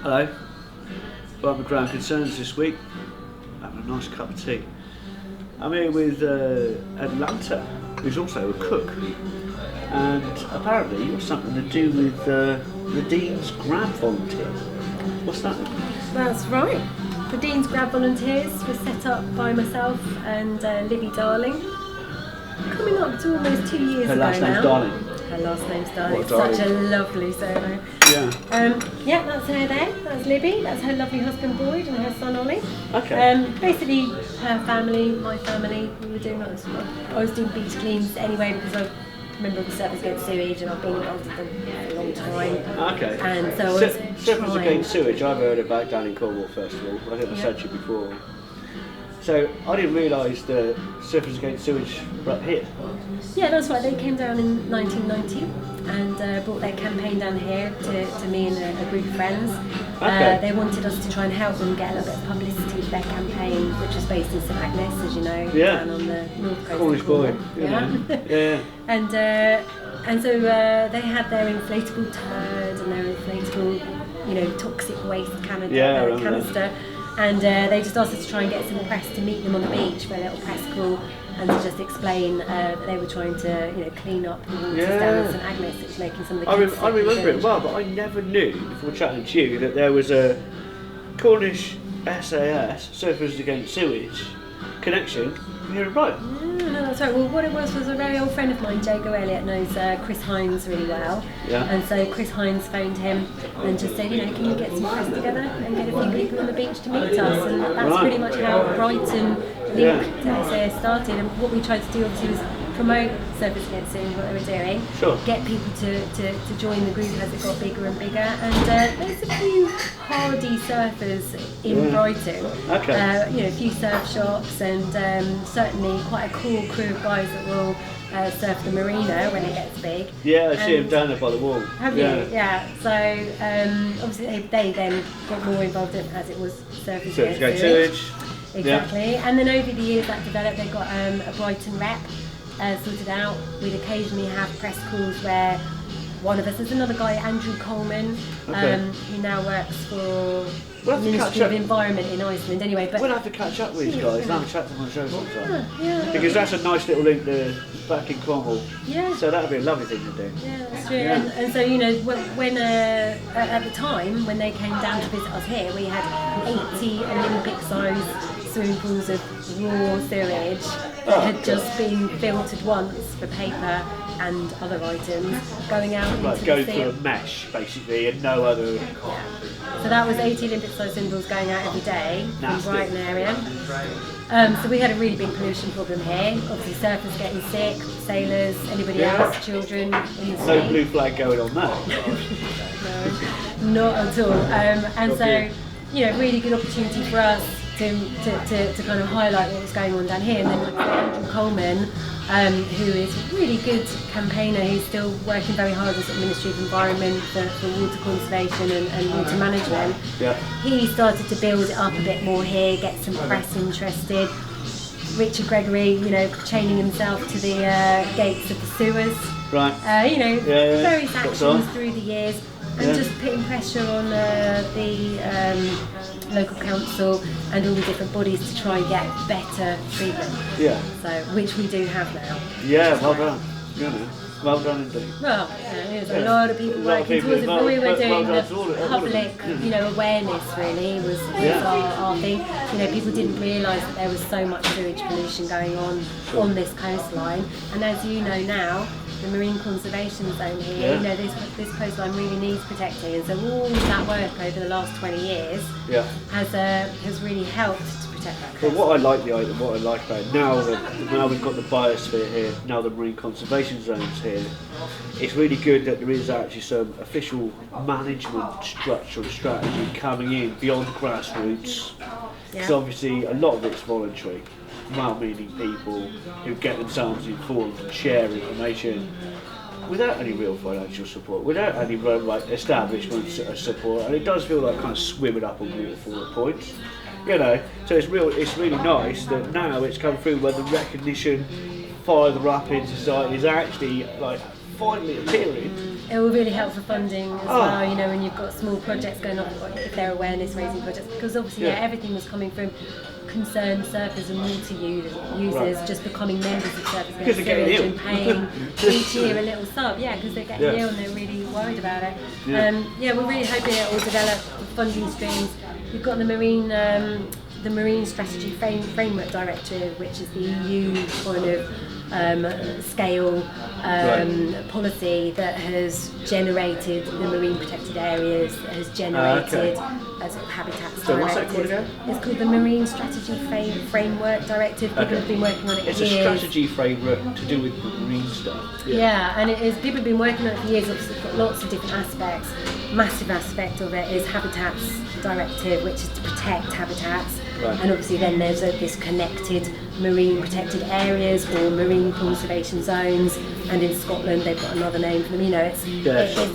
Hello. Well, my ground concerns this week. Having a nice cup of tea. I'm here with Atlanta, who's also a cook, and apparently you've got something to do with the Dean's Grab Volunteer. What's that? That's right. The Dean's Grab Volunteers was set up by myself and Libby Darling, coming up to almost 2 years Her ago last now. name's Darling. Her last name's Darling. What, Darling? Such a lovely surname. Yeah. Yeah, that's her there. That's Libby. That's her lovely husband Boyd and her son Ollie. Okay. Basically, her family, my family, we were doing lots of. I was doing beach cleans anyway because I remember the Surfers Against Sewage and I've been involved with them for a long time. Okay. And so I was Surfers trying. Against Sewage, I've heard about down in Cornwall first of all. I think I said to you before. So I didn't realise that Surfers Against Sewage were up here. Yeah, that's right. They came down in 1990 and brought their campaign down here to me and a group of friends. Okay. They wanted us to try and help them get a little bit of publicity for their campaign, which was based in St Agnes, as you know, Yeah. down on the north coast. Cornish of boy. Cornwall. You know. Yeah. And so they had their inflatable turd and their inflatable, toxic waste canister. And they just asked us to try and get some press to meet them on the beach for a little press call and to just explain that they were trying to, clean up the waters down in St Agnes, which is making some of the kids I remember sick. it well, but I never knew before chatting to you that there was a Cornish SAS, Surfers Against Sewage, connection here in Brighton. No, that's right. Well, what it was a very old friend of mine, Jago Elliott, knows Chris Hines really well. Yeah. And so Chris Hines phoned him and just said, can you get some press together and get a few people on the beach to meet us? And that's pretty much how Brighton linked to SAS started. And what we tried to do obviously was promote Surfers Against Sewage, what they were doing, Sure. get people to join the group as it got bigger and bigger. And there's a few hardy surfers in Brighton. Okay. A few surf shops and certainly quite a cool crew of guys that will surf the marina when it gets big. Yeah, I see him down there by the wall. Have you? Yeah. So obviously they then got more involved as it was Surfers Against Sewage. Exactly. Yeah. And then over the years that developed, they got a Brighton rep sorted out. We'd occasionally have press calls where one of us, there's another guy, Andrew Coleman, who now works for the Ministry of Environment in Iceland anyway. But we'll have to catch up with these guys and have a chat to them on the show sometime. Yeah. Because that's a nice little link there back in Cornwall. Yeah. So that would be a lovely thing to do. Yeah, that's true. Yeah. And so, when at the time, when they came down to visit us here, we had 80 Olympic-sized swimming pools of raw sewage that had just been filtered once for paper and other items going out into Going the sea. through a mesh, basically, and no other... So that was 80 Olympic-sized swimming pools going out every day in the Nasty. Brighton area. So we had a really big pollution problem here. Obviously surfers getting sick, sailors, anybody else, children in the sea. No blue flag going on there. No, not at all. And so, really good opportunity for us to kind of highlight what was going on down here. And then Andrew Coleman, who is a really good campaigner, who's still working very hard as the Ministry of Environment for water conservation and water management. Yeah. He started to build it up a bit more here, get some press interested. Richard Gregory, chaining himself to the gates of the sewers. Right. Various actions through the years. And just putting pressure on the local council and all the different bodies to try and get better treatment. Yeah. So, which we do have now. Yeah, well done. Well done indeed. Well, there's a lot of people working towards it, but we were doing the public, awareness really was our thing. People didn't realise that there was so much sewage pollution going on this coastline, and as you know now, the marine conservation zone here, this coastline really needs protecting, and so all of that work over the last 20 years has really helped to protect that coastline. Well, what I like about it, now we've got the biosphere here, now the marine conservation zones here, it's really good that there is actually some official management structure and strategy coming in beyond grassroots. Because obviously a lot of it's voluntary, well-meaning people who get themselves informed and share information without any real financial support, without any real establishment support, and it does feel like kind of swimming up a waterfall at points. So it's really nice that now it's come through where the recognition further up in society is actually finally appearing it will really help for funding as well, you know, when you've got small projects going on, if they're awareness raising projects, because obviously everything was coming from concerned surfers and water users just becoming members of Surfers Against Sewage and paying each year a little sub, because they're getting ill and they're really worried about it. We're really hoping it will develop funding streams. We've got the Marine Strategy Framework Directive, which is the EU kind of scale policy that has generated the marine protected areas, has generated a sort of habitats so directive. what's that called again? It's called the Marine Strategy Framework Directive. People have been working on it It's for years. a strategy framework to do with marine stuff. And it is. People have been working on it for years. It's got lots of different aspects. Massive aspect of it is Habitats Directive, which is to protect habitats. And obviously then there's this connected marine protected areas or marine conservation zones, and in Scotland they've got another name for them. You know, it's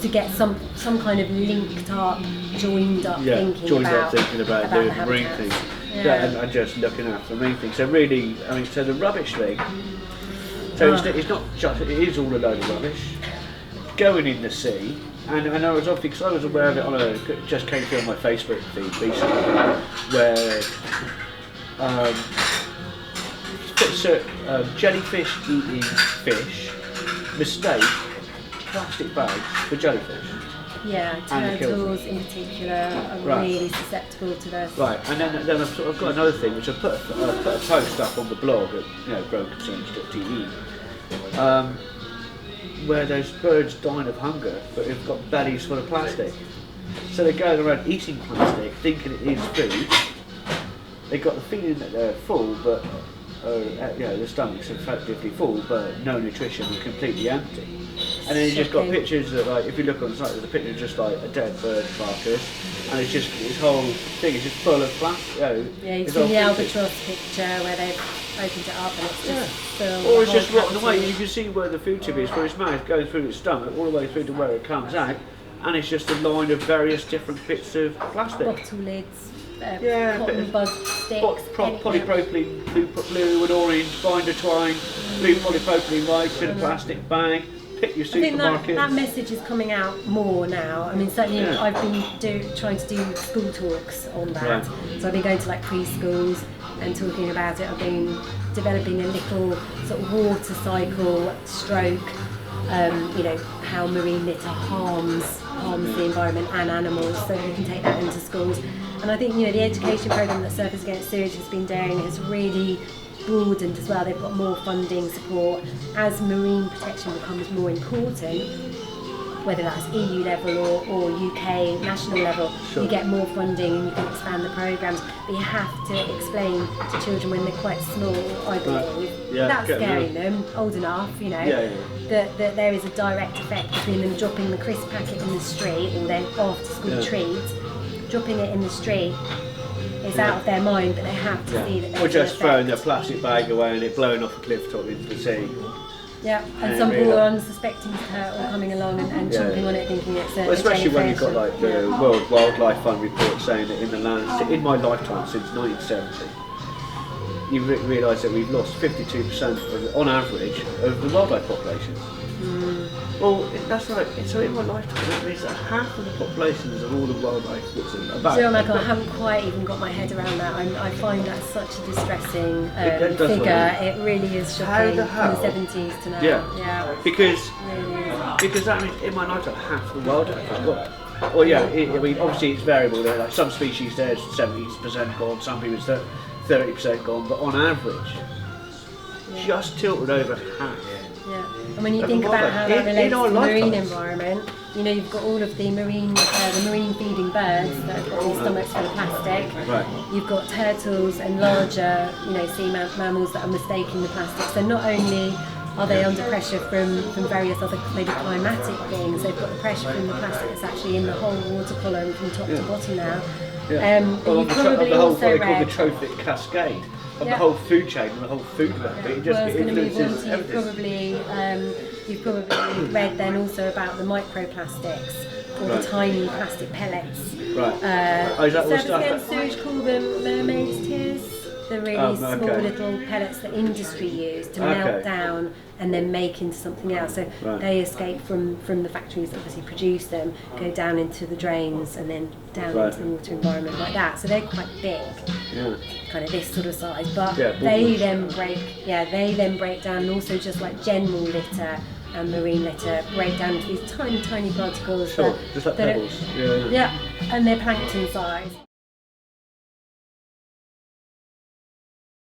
to get some kind of linked up, joined up thinking about doing the marine habitats. things. And just looking after the marine things. So really, I mean, so the rubbish thing. So it's not just, it is all a load of rubbish going in the sea. And I was obviously, because I was aware of it just came through on my Facebook feed recently, where jellyfish eating fish mistake plastic bags for jellyfish. Turtles in particular are really susceptible to this. And then I've sort of got another thing, which I put a post up on the blog at growconcerns.de. Where those birds dying of hunger, but they've got bellies full of plastic. So they're going around eating plastic, thinking it is food. They've got the feeling that they're full, but their stomachs are effectively full, but no nutrition and completely empty. And then you just got pictures of, like, if you look on the site, there's a picture of just like a dead bird carcass, and it's just, this whole thing is just full of plastic. You've seen the albatross picture where they've opened it up and it's just filled. Or it's just rotten away. You can see where the food tube is for its mouth, going through its stomach, all the way through to where it comes out, and it's just a line of various different bits of plastic. Bottle lids, cotton bud sticks, polypropylene, blue and orange, binder twine, blue polypropylene rice in a plastic bag. Pick your supermarket. I think that message is coming out more now. I mean, certainly I've been trying to do school talks on that. So I've been going to like preschools and talking about it. I've been developing a little sort of water cycle stroke, how marine litter harms the environment and animals, so we can take that into schools. And I think, the education programme that Surfers Against Sewage has been doing has really broadened as well. They've got more funding support as marine protection becomes more important, whether that's EU level or UK national level. You get more funding and you can expand the programmes, but you have to explain to children when they're quite small, I believe, that's scaring them, old enough, that there is a direct effect between them dropping the crisp packet in the street or their after school treat, dropping it in the street. It's out of their mind, but they have to see that. Or just throwing their plastic bag away and it blowing off a cliff top into the sea. And some poor unsuspecting turtle coming along and chomping on it, thinking it's a especially when you've got jellyfish. like the World Wildlife Fund report saying that in my lifetime since 1970, you realise that we've lost 52% on average of the wildlife population. Well, that's right. So in my lifetime, that means that half of the populations of all the wildlife that's about. So, Michael, I haven't quite even got my head around that. I find that such a distressing figure. It really is shocking from the 70s to now. Because that means in my lifetime, half the wildlife has gone. Well, I mean, obviously it's variable. There, like some species, there's 70% gone. Some people, it's 30% gone. But on average, just tilted over half. And when you think about how that relates to the marine environment, you've got all of the marine feeding birds that have got these stomachs full of plastic. You've got turtles and larger, sea mammals that are mistaking the plastic. So not only are they under pressure from various other maybe climatic things, they've got the pressure from the plastic that's actually in the whole water column from top to bottom now. Well, you probably also what they call read the trophic cascade of the whole food chain and the whole food web. It just influences everything. You've probably read then also about the microplastics or the tiny plastic pellets. Is that all Surfers stuff? Against Sewage call them mermaids' tears. the really small little pellets that industry use to melt down and then make into something else. So they escape from the factories that obviously produce them, go down into the drains and then down into the water environment like that. So they're quite big, kind of this sort of size. But they then break down, and also just like general litter and marine litter break down into these tiny particles. Just like pebbles. And they're plankton size.